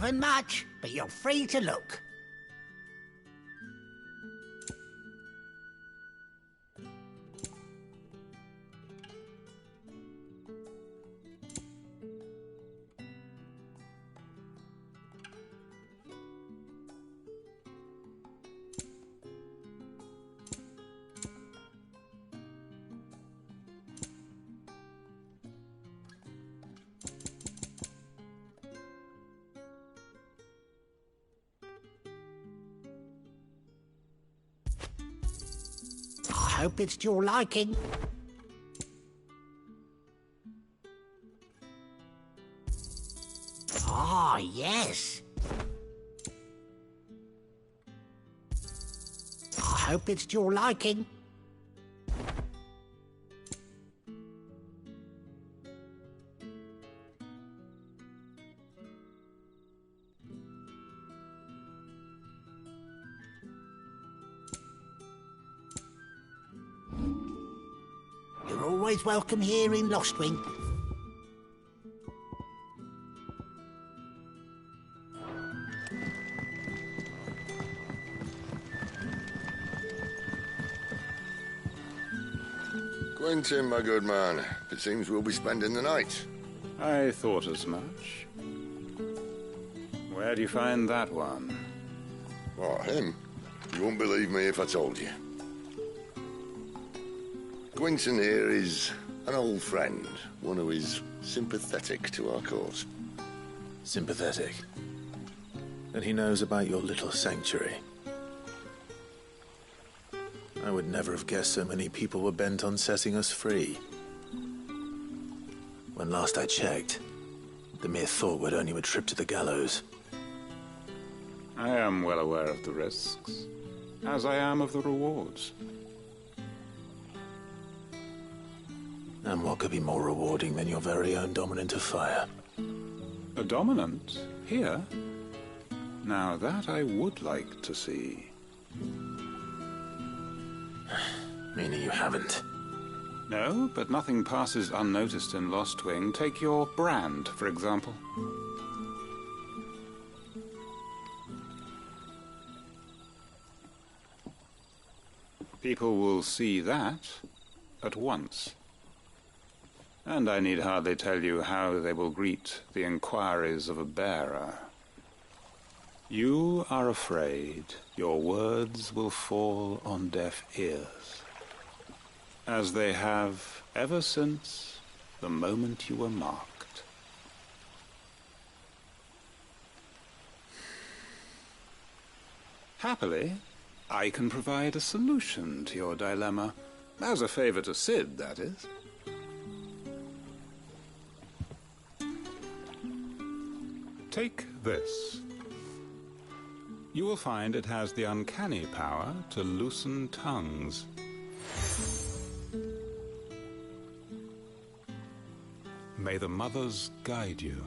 Haven't much, but you're free to look. I hope it's to your liking. Ah, yes. I hope it's to your liking. You're always welcome here in Lostwing. Quentin, my good man, it seems we'll be spending the night. I thought as much. Where do you find that one? What, him? You won't believe me if I told you. Quentin here is an old friend, one who is sympathetic to our cause. Sympathetic? And he knows about your little sanctuary. I would never have guessed so many people were bent on setting us free. When last I checked, the mere thought would earn you a trip to the gallows. I am well aware of the risks, as I am of the rewards. And what could be more rewarding than your very own dominant of fire? A dominant? Here? Now that I would like to see. Meaning you haven't? No, but nothing passes unnoticed in Lostwing. Take your brand, for example. People will see that at once. And I need hardly tell you how they will greet the inquiries of a bearer. You are afraid your words will fall on deaf ears, as they have ever since the moment you were marked. Happily, I can provide a solution to your dilemma, as a favor to Sid, that is. Take this. You will find it has the uncanny power to loosen tongues. May the mothers guide you.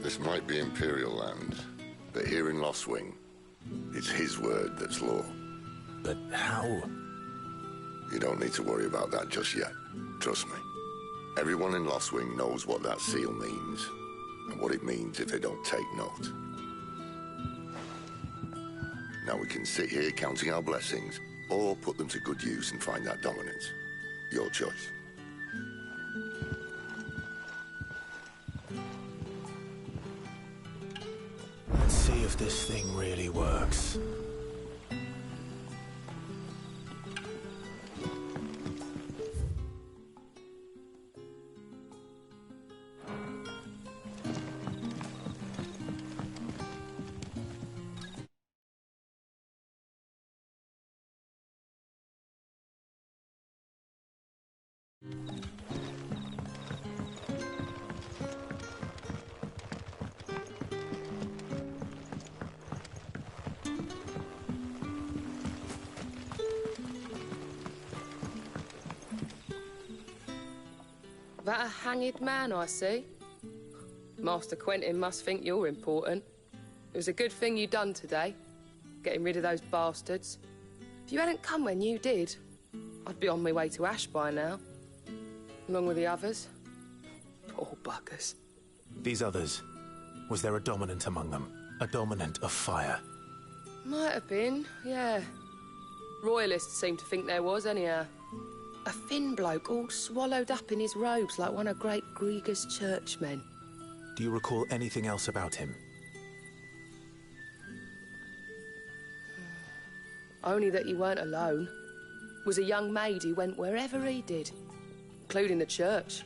This might be Imperial land, but here in Lostwing, it's his word that's law. But how? You don't need to worry about that just yet. Trust me. Everyone in Lostwing knows what that seal means, and what it means if they don't take note. Now we can sit here counting our blessings, or put them to good use and find that dominance. Your choice. Let's see if this thing really works. That a hanged man I see? Master Quentin must think you're important. It was a good thing you done today, getting rid of those bastards. If you hadn't come when you did, I'd be on my way to Ash by now. along with the others. Poor buggers. These others, was there a dominant among them? A dominant of fire? Might have been, yeah. Royalists seem to think there was, anyhow. A thin bloke all swallowed up in his robes like one of Great Grieger's churchmen. Do you recall anything else about him? Only that he weren't alone. Was a young maid who went wherever he did, including the church,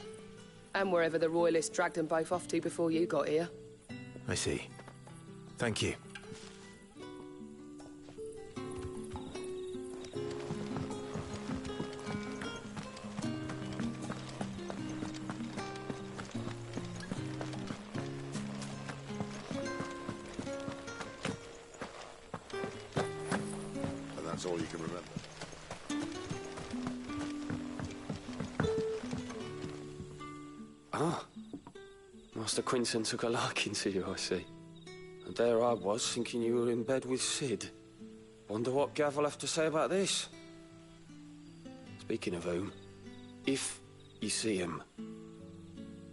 and wherever the Royalists dragged them both off to before you got here. I see. Thank you. And that's all you can remember. Ah. Master Quinton took a liking to you, I see. And there I was, thinking you were in bed with Sid. Wonder what Gav will have to say about this. Speaking of whom, if you see him,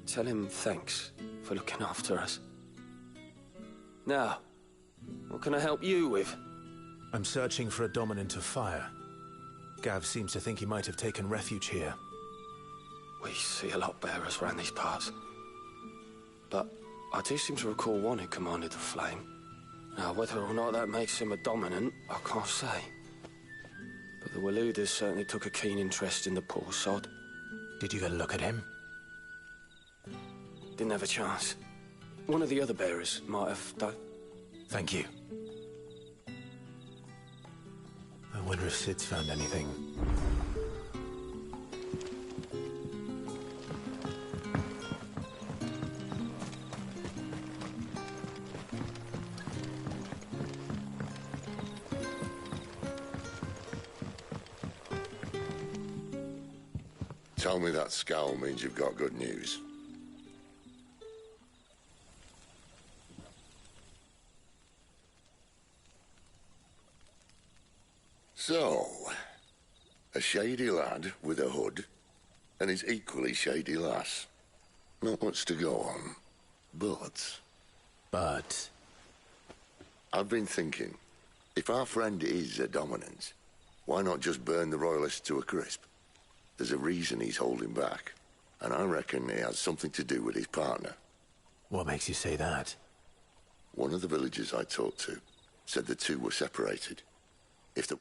tell him thanks for looking after us. Now, what can I help you with? I'm searching for a dominant of fire. Gav seems to think he might have taken refuge here. We see a lot bearers round these parts. But I do seem to recall one who commanded the flame. Now, whether or not that makes him a dominant, I can't say. But the Waluders certainly took a keen interest in the poor sod. Did you get a look at him? Didn't have a chance. One of the other bearers might have, though. Thank you. I wonder if Sid's found anything. Tell me that scowl means you've got good news. So, a shady lad with a hood, and his equally shady lass. Not much to go on, but... I've been thinking, if our friend is a dominant, why not just burn the Royalists to a crisp? There's a reason he's holding back, and I reckon he has something to do with his partner. What makes you say that? One of the villagers I talked to said the two were separated. If the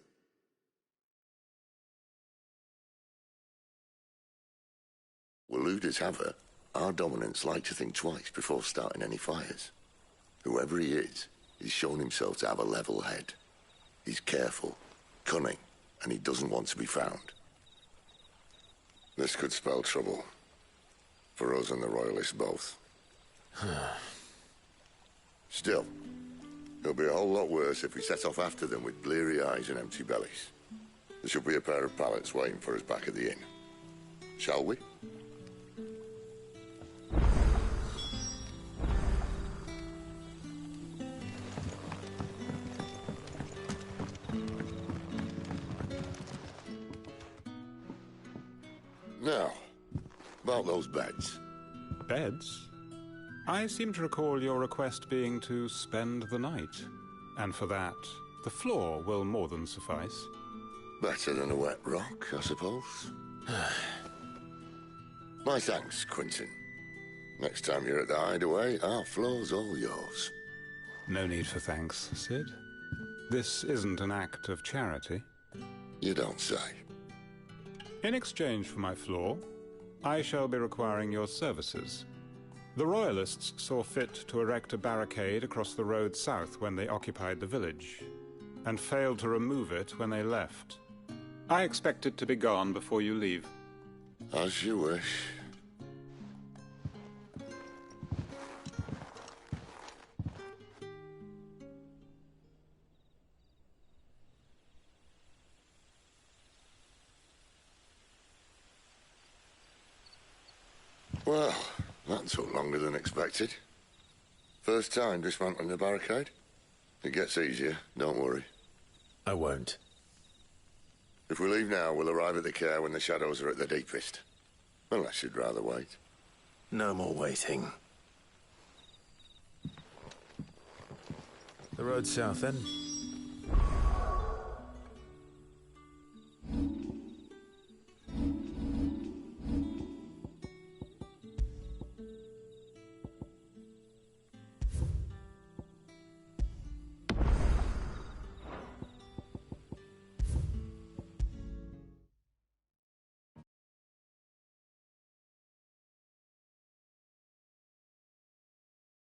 Waluders have her, our dominants like to think twice before starting any fires. Whoever he is, he's shown himself to have a level head. He's careful, cunning, and he doesn't want to be found. This could spell trouble. For us and the Royalists both. Still, it'll be a whole lot worse if we set off after them with bleary eyes and empty bellies. There should be a pair of pallets waiting for us back at the inn. Shall we? Now, about those beds. Beds? I seem to recall your request being to spend the night. And for that, the floor will more than suffice. Better than a wet rock, I suppose. My thanks, Quinton. Next time you're at the hideaway, our floor's all yours. No need for thanks, Sid. This isn't an act of charity. You don't say. In exchange for my floor, I shall be requiring your services. The Royalists saw fit to erect a barricade across the road south when they occupied the village, and failed to remove it when they left. I expect it to be gone before you leave. As you wish. Well, that took longer than expected. First time dismantling the barricade? It gets easier, don't worry. I won't. If we leave now, we'll arrive at the care when the shadows are at their deepest. Unless you'd rather wait. No more waiting. The road south, then?